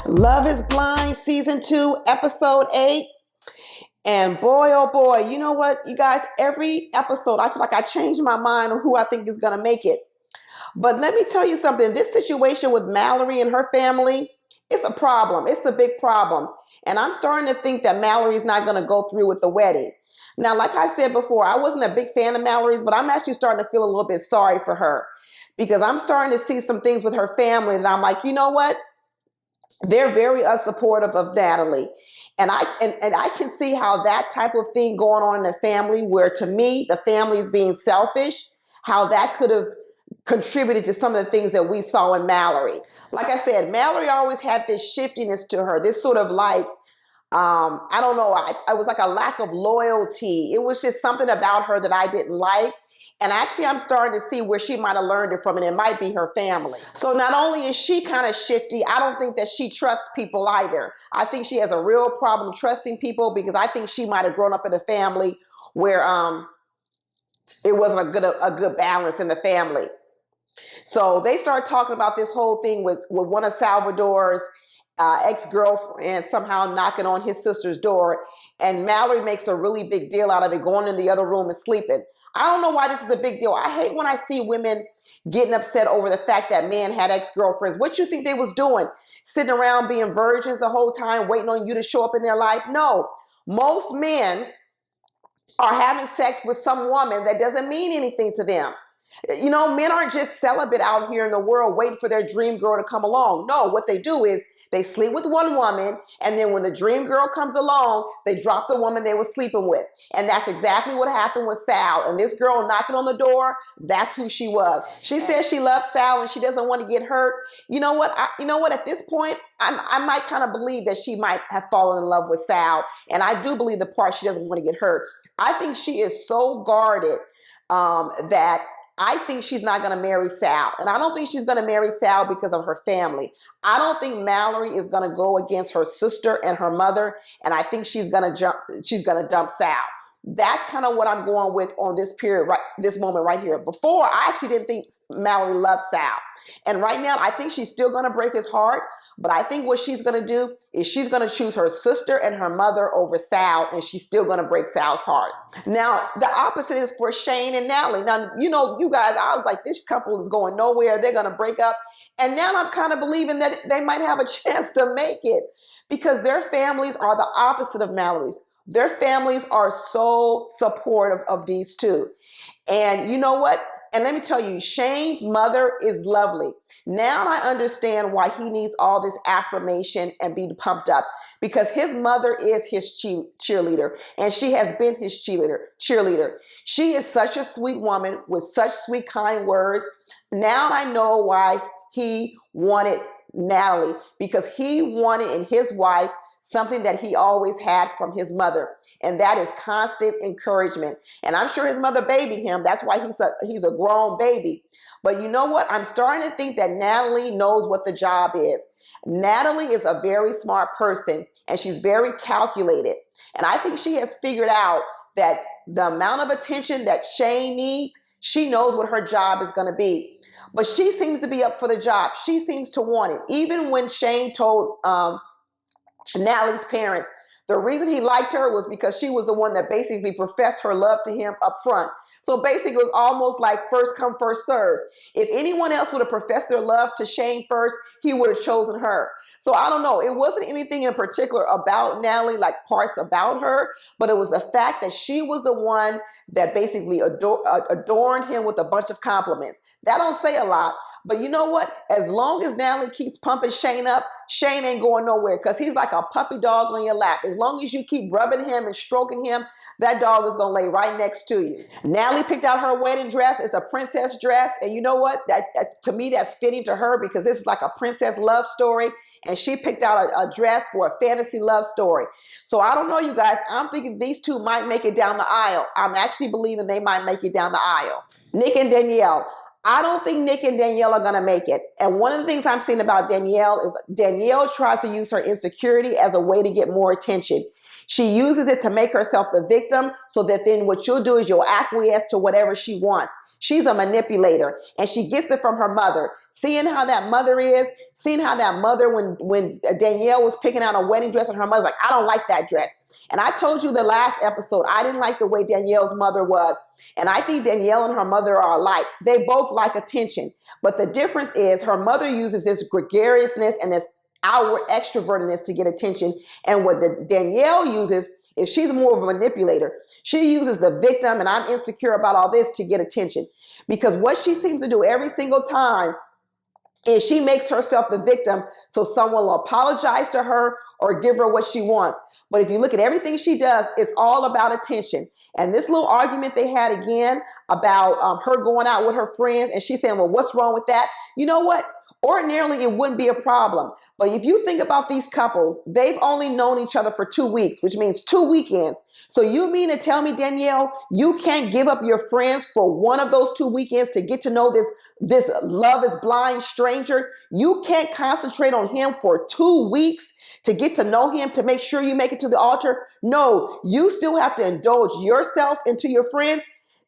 Love is Blind, Season 2, Episode 8. And boy, oh boy, you know what, you guys, every episode, I feel like I change my mind on who I think is going to make it. But let me tell you something. This situation with Mallory and her family, it's a problem. It's a big problem. And I'm starting to think that Mallory's not going to go through with the wedding. Now, like I said before, I wasn't a big fan of Mallory's, but I'm actually starting to feel a little bit sorry for her because I'm starting to see some things with her family. And I'm like, you know what? They're very unsupportive of Natalie. And I can see how that type of thing going on in the family, where to me, the family is being selfish, how that could have contributed to some of the things that we saw in Mallory. Like I said, Mallory always had this shiftiness to her, this sort of like, I don't know, I was like a lack of loyalty. It was just something about her that I didn't like. And actually, I'm starting to see where she might have learned it from, and it might be her family. So not only is she kind of shifty, I don't think that she trusts people either. I think she has a real problem trusting people because I think she might have grown up in a family where it wasn't a good balance in the family. So they start talking about this whole thing with one of Salvador's ex-girlfriend somehow knocking on his sister's door, and Mallory makes a really big deal out of it, going in the other room and sleeping. I don't know why this is a big deal. I hate when I see women getting upset over the fact that men had ex-girlfriends. What you think they was doing? Sitting around being virgins the whole time, waiting on you to show up in their life? No. Most men are having sex with some woman that doesn't mean anything to them. You know, men aren't just celibate out here in the world waiting for their dream girl to come along. No, what they do is they sleep with one woman, and then when the dream girl comes along, they drop the woman they were sleeping with. And that's exactly what happened with Sal. And this girl knocking on the door, that's who she was. She says she loves Sal and she doesn't want to get hurt. You know what? At this point, I might kind of believe that she might have fallen in love with Sal. And I do believe the part she doesn't want to get hurt. I think she is so guarded that I think she's not going to marry Sal. And I don't think she's going to marry Sal because of her family. I don't think Mallory is going to go against her sister and her mother. And I think she's going to dump Sal. That's kind of what I'm going with on this period, this moment right here. Before, I actually didn't think Mallory loved Sal. And right now, I think she's still going to break his heart. But I think what she's going to do is she's going to choose her sister and her mother over Sal, and she's still going to break Sal's heart. Now, the opposite is for Shane and Natalie. Now, you guys, I was like, this couple is going nowhere. They're going to break up. And now I'm kind of believing that they might have a chance to make it because their families are the opposite of Mallory's. Their families are so supportive of these two. And you know what? And let me tell you, Shane's mother is lovely. Now I understand why he needs all this affirmation and be pumped up, because his mother is his cheerleader, and she has been his cheerleader. She is such a sweet woman with such sweet, kind words. Now I know why he wanted Natalie, because he wanted in his wife something that he always had from his mother, and that is constant encouragement. And I'm sure his mother babied him. That's why he's a grown baby. But you know what? I'm starting to think that Natalie knows what the job is. Natalie is a very smart person, and she's very calculated. And I think she has figured out that the amount of attention that Shane needs, she knows what her job is going to be. But she seems to be up for the job. She seems to want it. Even when Shane told Natalie's parents the reason he liked her was because she was the one that basically professed her love to him up front. So basically it was almost like first come, first serve. If anyone else would have professed their love to Shane first, he would have chosen her. So I don't know. It wasn't anything in particular about Natalie, like parts about her, but it was the fact that she was the one that basically adorned him with a bunch of compliments. That don't say a lot. But you know what? As long as Natalie keeps pumping Shane up, Shane ain't going nowhere because he's like a puppy dog on your lap. As long as you keep rubbing him and stroking him, that dog is going to lay right next to you. Natalie picked out her wedding dress. It's a princess dress. And you know what? To me, that's fitting to her because this is like a princess love story. And she picked out a dress for a fantasy love story. So I don't know, you guys. I'm thinking these two might make it down the aisle. I'm actually believing they might make it down the aisle. Nick and Danielle. I don't think Nick and Danielle are going to make it. And one of the things I'm seeing about Danielle is Danielle tries to use her insecurity as a way to get more attention. She uses it to make herself the victim so that then what you'll do is you'll acquiesce to whatever she wants. She's a manipulator, and she gets it from her mother. Seeing how that mother is, seeing how that mother, when Danielle was picking out a wedding dress, and her mother's like, I don't like that dress. And I told you the last episode, I didn't like the way Danielle's mother was. And I think Danielle and her mother are alike. They both like attention. But the difference is her mother uses this gregariousness and this outward extrovertedness to get attention. And what Danielle uses is she's more of a manipulator. She uses the victim and I'm insecure about all this to get attention. Because what she seems to do every single time is she makes herself the victim so someone will apologize to her or give her what she wants. But if you look at everything she does, it's all about attention. And this little argument they had again about her going out with her friends and she's saying, well, what's wrong with that? You know what? Ordinarily, it wouldn't be a problem. But if you think about these couples, they've only known each other for 2 weeks, which means 2 weekends. So you mean to tell me, Danielle, you can't give up your friends for one of those 2 weekends to get to know this love is blind stranger? You can't concentrate on him for 2 weeks to get to know him, to make sure you make it to the altar? No, you still have to indulge yourself into your friends.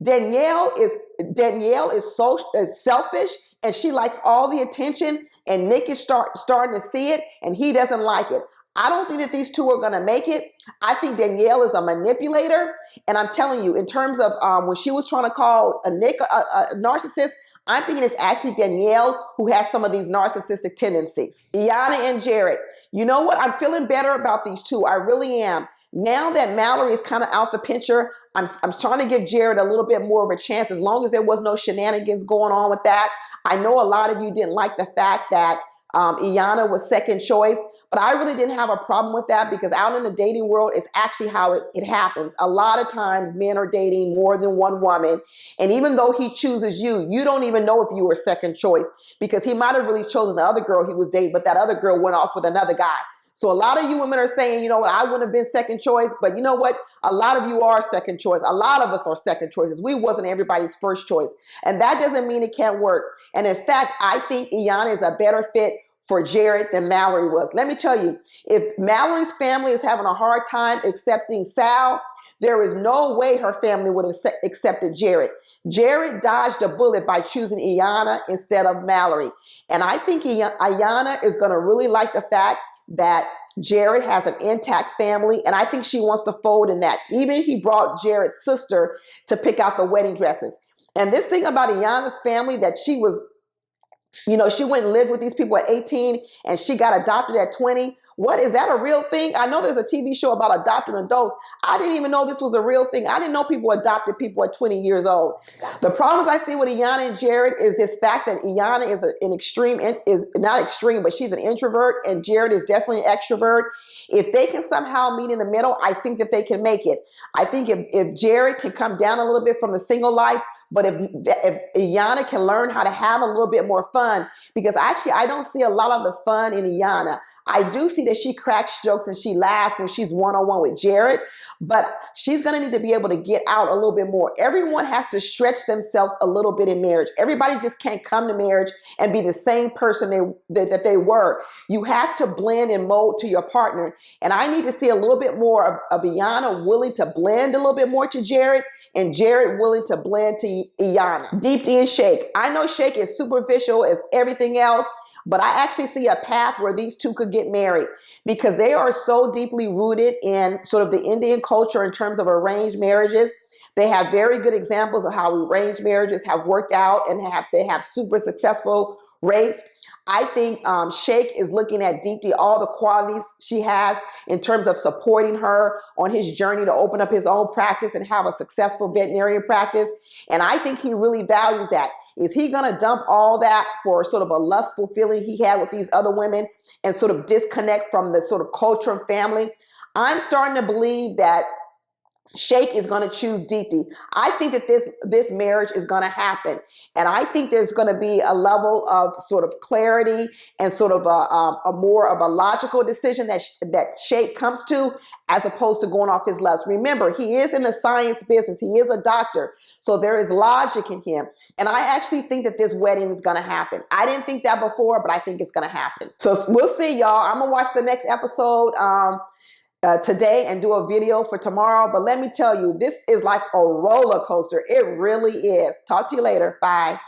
Danielle is so selfish, and she likes all the attention, and Nick is starting to see it, and he doesn't like it. I don't think that these two are going to make it. I think Danielle is a manipulator, and I'm telling you, in terms of when she was trying to call Nick a narcissist, I'm thinking it's actually Danielle who has some of these narcissistic tendencies. Iyanna and Jared. You know what? I'm feeling better about these two. I really am. Now that Mallory is kind of out the picture, I'm trying to give Jared a little bit more of a chance, as long as there was no shenanigans going on with that. I know a lot of you didn't like the fact that Iyanna was second choice, but I really didn't have a problem with that, because out in the dating world, it's actually how it happens. A lot of times men are dating more than one woman. And even though he chooses you, you don't even know if you were second choice, because he might have really chosen the other girl he was dating, but that other girl went off with another guy. So a lot of you women are saying, you know what, I wouldn't have been second choice, but you know what? A lot of you are second choice. A lot of us are second choices. We wasn't everybody's first choice. And that doesn't mean it can't work. And in fact, I think Iyanna is a better fit for Jared than Mallory was. Let me tell you, if Mallory's family is having a hard time accepting Sal, there is no way her family would have accepted Jared. Jared dodged a bullet by choosing Iyanna instead of Mallory. And I think Iyanna is going to really like the fact that Jared has an intact family, and I think she wants to fold in that. Even he brought Jared's sister to pick out the wedding dresses. And this thing about Iyanna's family, that she was, she went and lived with these people at 18 and she got adopted at 20. What, is that a real thing? I know there's a TV show about adopting adults. I didn't even know this was a real thing. I didn't know people adopted people at 20 years old. The problems I see with Iyanna and Jared is this fact that Iyanna is not extreme, but she's an introvert, and Jared is definitely an extrovert. If they can somehow meet in the middle, I think that they can make it. I think if Jared can come down a little bit from the single life, but if Iyanna can learn how to have a little bit more fun, because actually I don't see a lot of the fun in Iyanna. I do see that she cracks jokes and she laughs when she's one-on-one with Jared, but she's going to need to be able to get out a little bit more. Everyone has to stretch themselves a little bit in marriage. Everybody just can't come to marriage and be the same person that they were. You have to blend and mold to your partner. And I need to see a little bit more of Iyanna willing to blend a little bit more to Jared, and Jared willing to blend to Iyanna. Deepti and Shake. I know Shake is superficial as everything else, but I actually see a path where these two could get married, because they are so deeply rooted in sort of the Indian culture in terms of arranged marriages. They have very good examples of how arranged marriages have worked out, and they have super successful rates. I think Shake is looking at Deepti, all the qualities she has in terms of supporting her on his journey to open up his own practice and have a successful veterinarian practice. And I think he really values that. Is he going to dump all that for sort of a lustful feeling he had with these other women and sort of disconnect from the sort of culture and family? I'm starting to believe that Shake is going to choose Deepti. I think that this marriage is going to happen. And I think there's going to be a level of sort of clarity and sort of a more of a logical decision that Shake comes to, as opposed to going off his lust. Remember, he is in the science business. He is a doctor. So there is logic in him. And I actually think that this wedding is going to happen. I didn't think that before, but I think it's going to happen. So we'll see, y'all. I'm going to watch the next episode. today and do a video for tomorrow. But let me tell you, this is like a roller coaster. It really is. Talk to you later. Bye.